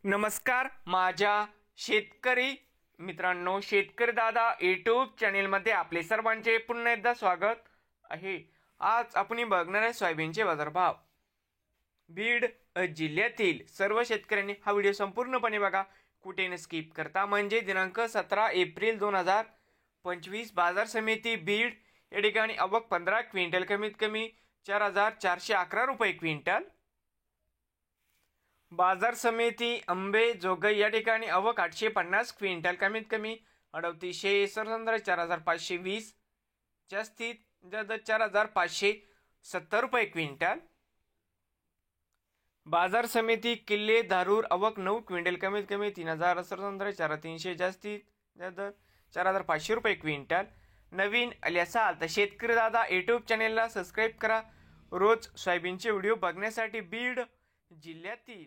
नमस्कार माझ्या शेतकरी मित्रांनो, शेतकरी दादा यूट्यूब चॅनेलमध्ये आपले सर्वांचे पुन्हा एकदा स्वागत आहे। आज आपण बघणार आहे सोयाबीनचे बाजारभाव। बीड जिल्ह्यातील सर्व शेतकऱ्यांनी हा व्हिडिओ संपूर्णपणे बघा, कुठे न स्किप करता। म्हणजे दिनांक 17 एप्रिल 2025 बाजार समिती बीड या ठिकाणी आवक 15 क्विंटल, कमीत कमी 4411 रुपये क्विंटल। बाजार समिती अंबेजोगाई या ठिकाणी आवक 850 क्विंटल, कमीत कमी 3800, सरसंद्र 4520, जास्तीत जास्त 4570 रुपये क्विंटल। बाजार समिती किल्ले धारूर आवक 9 क्विंटल, कमीत कमी 3000, सरसंद्र 4300, जास्तीत जास्त 4500 रुपये क्विंटल। नवीन आले असाल तर शेतकरी दादा यूट्यूब चॅनेलला सबस्क्राईब करा, रोज सोयाबीनचे व्हिडिओ बघण्यासाठी। बीड जिल्ह्यातील